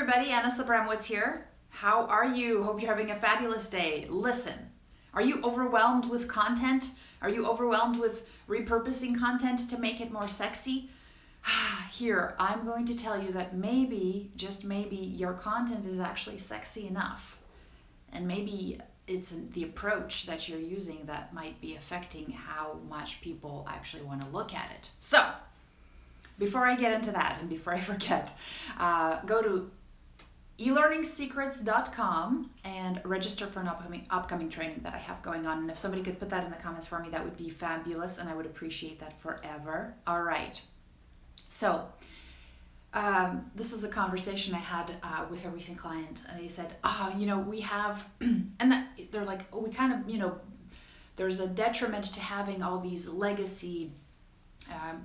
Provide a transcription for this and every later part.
everybody, Anna Sabramowitz here. How are you? Hope you're having a fabulous day. Listen, are you overwhelmed with content? Are you overwhelmed with repurposing content to make it more sexy? Here, I'm going to tell you that maybe, just maybe, your content is actually sexy enough. And maybe it's the approach that you're using that might be affecting how much people actually want to look at it. So, before I get into that and before I forget, go to elearningsecrets.com and register for an upcoming training that I have going on. And if somebody could put that in the comments for me, that would be fabulous, and I would appreciate that forever. All right. So this is a conversation I had with a recent client, and they said, we have, and they're like, we kind of, there's a detriment to having all these legacy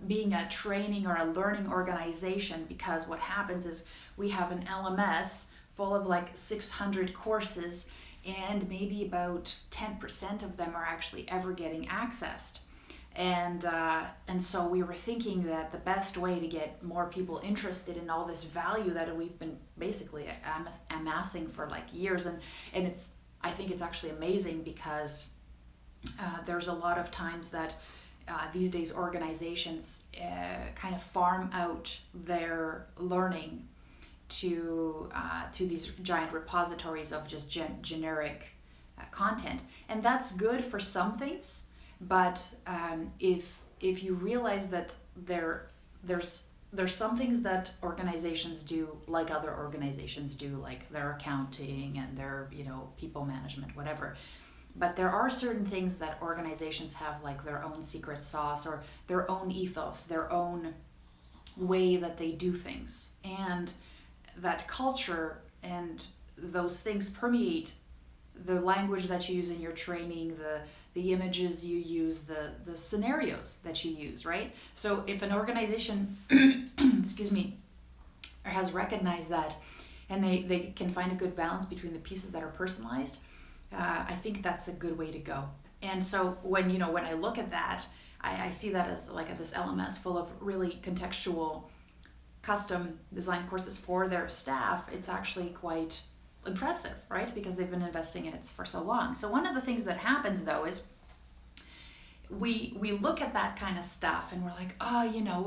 being a training or a learning organization, because what happens is we have an LMS full of like 600 courses, and maybe about 10% of them are actually ever getting accessed. And so we were thinking that the best way to get more people interested in all this value that we've been basically amassing for like years, and I think it's actually amazing because there's a lot of times that these days organizations kind of farm out their learning to these giant repositories of just generic content, and that's good for some things. But if you realize that there's some things that organizations do like other organizations do, like their accounting and their people management, whatever. But there are certain things that organizations have, like their own secret sauce or their own ethos, their own way that they do things. And that culture and those things permeate the language that you use in your training, the images you use, the scenarios that you use, right? So if an organization, has recognized that, and they can find a good balance between the pieces that are personalized, I think that's a good way to go. And so when I look at that, I see that as like this LMS full of really contextual, custom designed courses for their staff. It's actually quite impressive, right? Because they've been investing in it for so long. So one of the things that happens though is we look at that kind of stuff and we're like,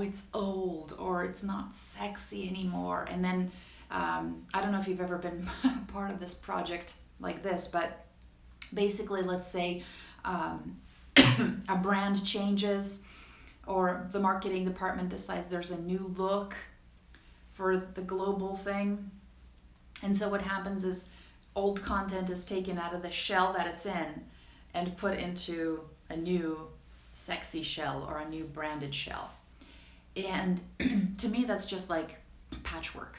it's old or it's not sexy anymore. And then I don't know if you've ever been part of this project like this, but basically, let's say a brand changes, or the marketing department decides there's a new look for the global thing. And so what happens is old content is taken out of the shell that it's in and put into a new sexy shell or a new branded shell. And to me, that's just like patchwork.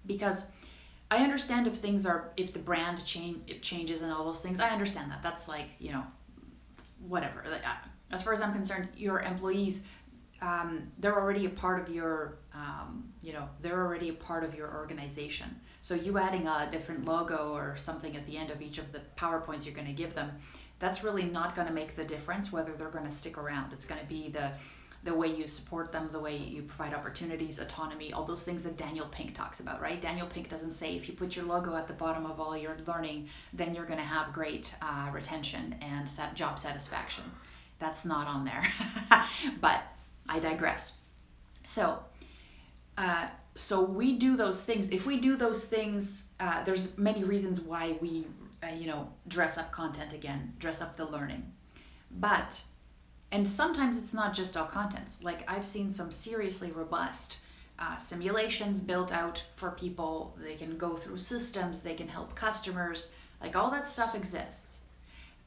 Because I understand if the brand changes and all those things, I understand that. That's like, whatever. Like, as far as I'm concerned, your employees, they're already a part of your, they're already a part of your organization. So you adding a different logo or something at the end of each of the PowerPoints you're going to give them, that's really not going to make the difference whether they're going to stick around. It's going to be the way you support them, the way you provide opportunities, autonomy, all those things that Daniel Pink talks about, right? Daniel Pink doesn't say if you put your logo at the bottom of all your learning, then you're going to have great retention and job satisfaction. That's not on there. But I digress. So we do those things. If we do those things, there's many reasons why we, dress up content again, dress up the learning. And sometimes it's not just all contents. Like I've seen some seriously robust simulations built out for people. They can go through systems, they can help customers, like all that stuff exists.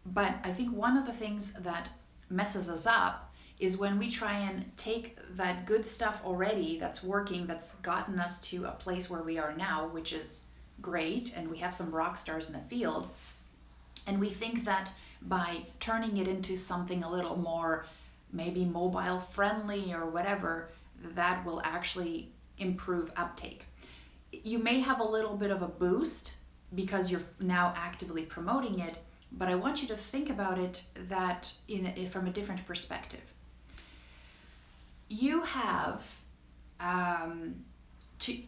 But I think one of the things that messes us up is when we try and take that good stuff already that's working, that's gotten us to a place where we are now, which is great, and we have some rock stars in the field, and we think that by turning it into something a little more maybe mobile friendly or whatever, that will actually improve uptake. You may have a little bit of a boost because you're now actively promoting it, but I want you to think about it from a different perspective. You have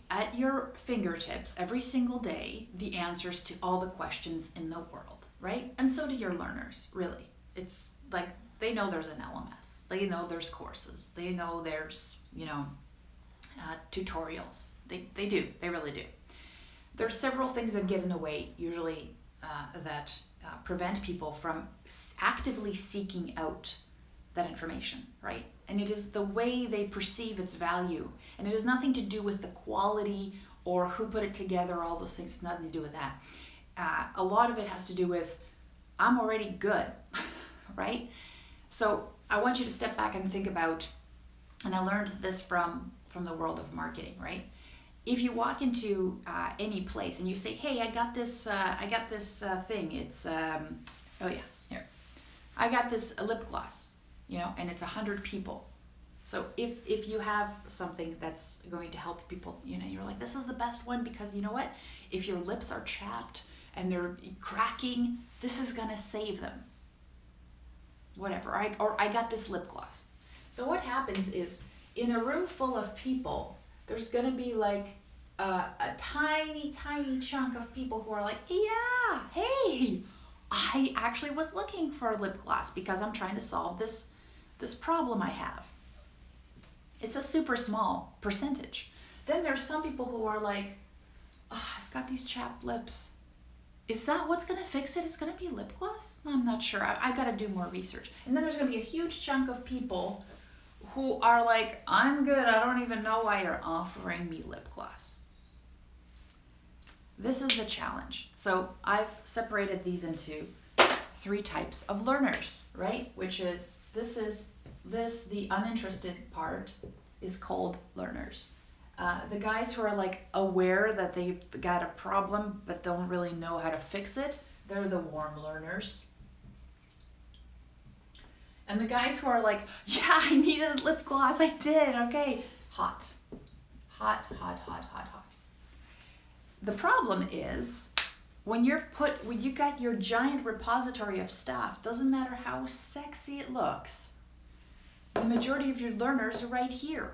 at your fingertips every single day the answers to all the questions in the world, right? And so do your learners, really. It's like they know there's an LMS, they know there's courses, they know there's, tutorials. They do, they really do. There's several things that get in the way, usually, that prevent people from actively seeking out that information, right? And it is the way they perceive its value. And it has nothing to do with the quality or who put it together, all those things. It's nothing to do with that. A lot of it has to do with, I'm already good, right? So I want you to step back and think about, and I learned this from the world of marketing, right? If you walk into any place and you say, hey, I got this thing. It's, oh yeah, here. I got this lip gloss, and it's 100 people. So if you have something that's going to help people, you're like, this is the best one because you know what? If your lips are chapped and they're cracking, this is going to save them. Whatever. Or I got this lip gloss. So what happens is in a room full of people, there's going to be like a tiny, tiny chunk of people who are like, yeah, hey, I actually was looking for a lip gloss because I'm trying to solve this problem I have. It's a super small percentage. Then there's some people who are like, oh, I've got these chapped lips. Is that what's going to fix it? It's going to be lip gloss? I'm not sure. I got to do more research. And then there's going to be a huge chunk of people who are like, I'm good. I don't even know why you're offering me lip gloss. This is the challenge. So I've separated these into 3 types of learners, right? Which is, the uninterested part is called learners. The guys who are like aware that they've got a problem but don't really know how to fix it, they're the warm learners. And the guys who are like, yeah, I needed lip gloss, I did, okay. Hot. Hot, hot, hot, hot, hot. The problem is, when you got your giant repository of stuff, doesn't matter how sexy it looks, the majority of your learners are right here.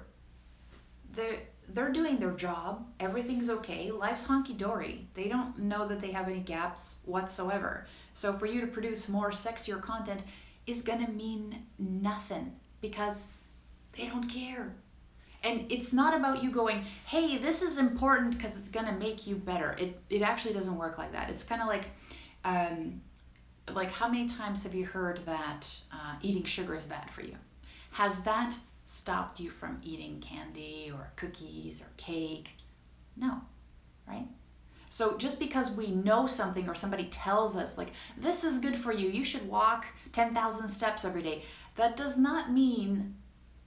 They're doing their job, everything's okay, life's honky-dory. They don't know that they have any gaps whatsoever. So for you to produce more sexier content is gonna mean nothing because they don't care. And it's not about you going, hey, this is important because it's gonna make you better. It actually doesn't work like that. It's kind of like how many times have you heard that eating sugar is bad for you? Has that stopped you from eating candy or cookies or cake? No, right? So just because we know something or somebody tells us like, this is good for you, you should walk 10,000 steps every day, that does not mean,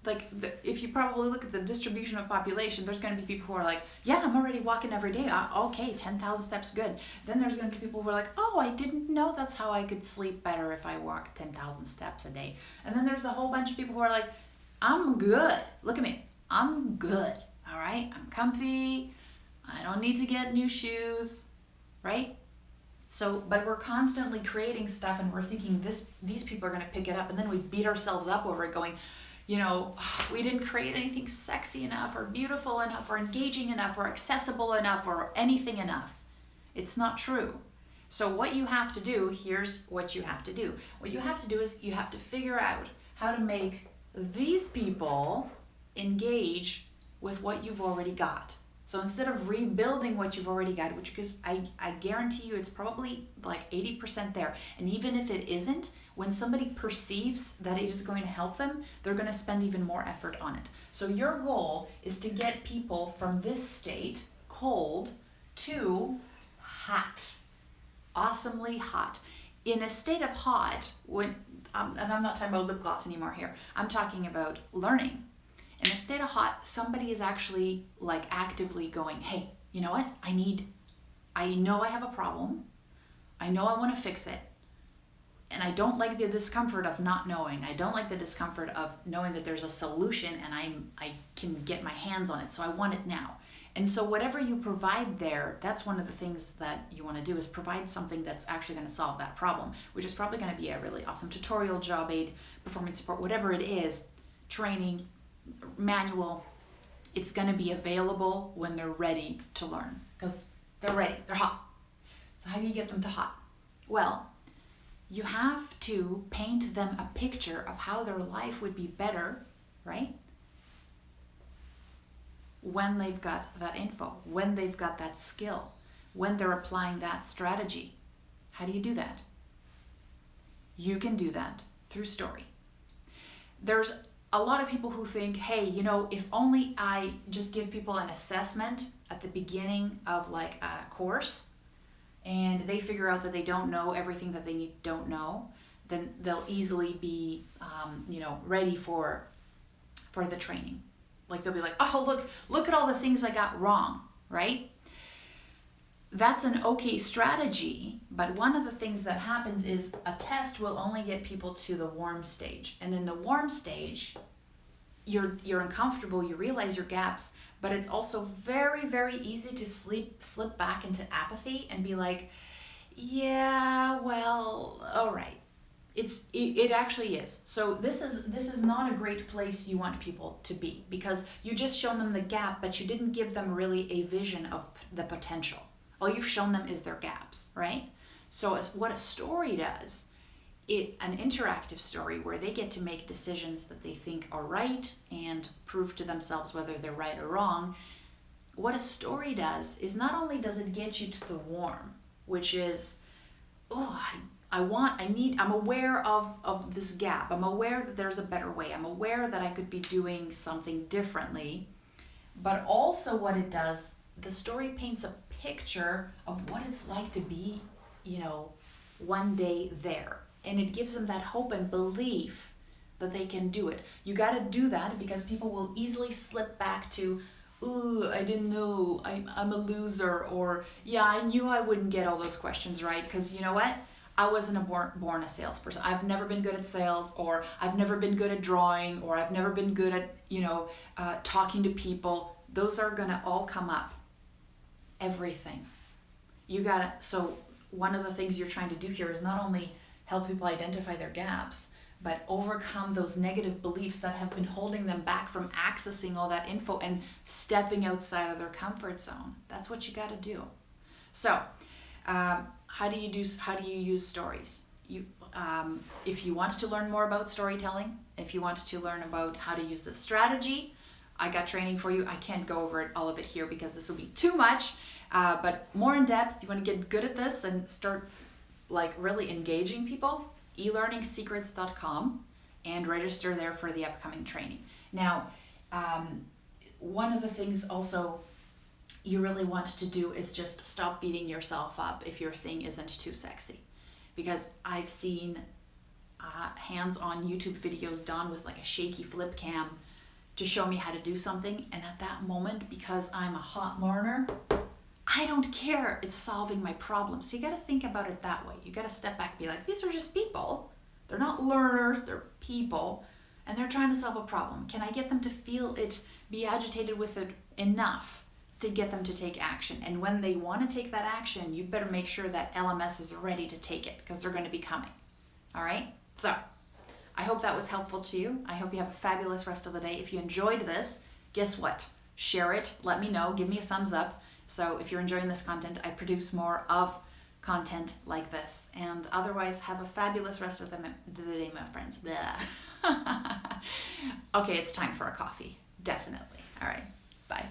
like, if you probably look at the distribution of population, there's going to be people who are like, yeah, I'm already walking every day. Okay, 10,000 steps, good. Then there's going to be people who are like, oh, I didn't know that's how I could sleep better if I walked 10,000 steps a day. And then there's a whole bunch of people who are like, I'm good. Look at me. I'm good. All right? I'm comfy. I don't need to get new shoes, right? So, but we're constantly creating stuff and we're thinking these people are going to pick it up, and then we beat ourselves up over it going, we didn't create anything sexy enough or beautiful enough or engaging enough or accessible enough or anything enough. It's not true. So what you have to do, here's what you have to do. What you have to do is you have to figure out how to make these people engage with what you've already got. So instead of rebuilding what you've already got, which is, I guarantee you it's probably like 80% there. And even if it isn't, when somebody perceives that it is going to help them, they're going to spend even more effort on it. So your goal is to get people from this state, cold, to hot, awesomely hot. In a state of hot, and I'm not talking about lip gloss anymore here, I'm talking about learning. In a state of hot, somebody is actually like actively going, hey, you know what? I know I have a problem. I know I want to fix it. And I don't like the discomfort of not knowing. I don't like the discomfort of knowing that there's a solution and I can get my hands on it. So I want it now. And so whatever you provide there, that's one of the things that you want to do is provide something that's actually going to solve that problem, which is probably going to be a really awesome tutorial, job aid, performance support, whatever it is, training, manual, it's going to be available when they're ready to learn, because they're ready, they're hot. So how do you get them to hot? Well, you have to paint them a picture of how their life would be better, right? When they've got that info, when they've got that skill, when they're applying that strategy. How do you do that? You can do that through story. There's a lot of people who think, hey, if only I just give people an assessment at the beginning of like a course and they figure out that they don't know everything that they don't know, then they'll easily be, ready for the training. Like they'll be like, oh, look at all the things I got wrong, right? That's an okay strategy, but one of the things that happens is a test will only get people to the warm stage. And in the warm stage, you're uncomfortable, you realize your gaps, but it's also very, very easy to slip back into apathy and be like, yeah, well, all right. It actually is. So this is not a great place you want people to be, because you just shown them the gap, but you didn't give them really a vision of the potential. All you've shown them is their gaps, right? So what a story does, an interactive story where they get to make decisions that they think are right and prove to themselves whether they're right or wrong. What a story does is not only does it get you to the warm, which is, I'm aware of this gap. I'm aware that there's a better way. I'm aware that I could be doing something differently. But also what it does, the story paints a picture of what it's like to be, one day there. And it gives them that hope and belief that they can do it. You got to do that because people will easily slip back to, ooh, I didn't know, I'm a loser, or yeah, I knew I wouldn't get all those questions right, because you know what? I wasn't born a salesperson. I've never been good at sales, or I've never been good at drawing, or I've never been good at, talking to people. Those are going to all come up. Everything. So one of the things you're trying to do here is not only help people identify their gaps, but overcome those negative beliefs that have been holding them back from accessing all that info and stepping outside of their comfort zone. That's what you got to do. So, how do you use stories? If you want to learn more about storytelling, if you want to learn about how to use this strategy, I got training for you. I can't go over all of it here because this will be too much, but more in depth, you want to get good at this and start like really engaging people, elearningsecrets.com, and register there for the upcoming training. Now, one of the things also you really want to do is just stop beating yourself up if your thing isn't too sexy. Because I've seen hands-on YouTube videos done with like a shaky flip cam to show me how to do something, and at that moment, because I'm a hot learner, I don't care. It's solving my problem. So you got to think about it that way. You got to step back and be like, these are just people. They're not learners, they're people, and they're trying to solve a problem. Can I get them to feel it, be agitated with it enough to get them to take action? And when they want to take that action, you better make sure that LMS is ready to take it, because they're going to be coming. All right? So I hope that was helpful to you. I hope you have a fabulous rest of the day. If you enjoyed this, guess what? Share it. Let me know. Give me a thumbs up. So if you're enjoying this content, I produce more of content like this. And otherwise, have a fabulous rest of the day, my friends. Okay, it's time for a coffee. Definitely. All right. Bye.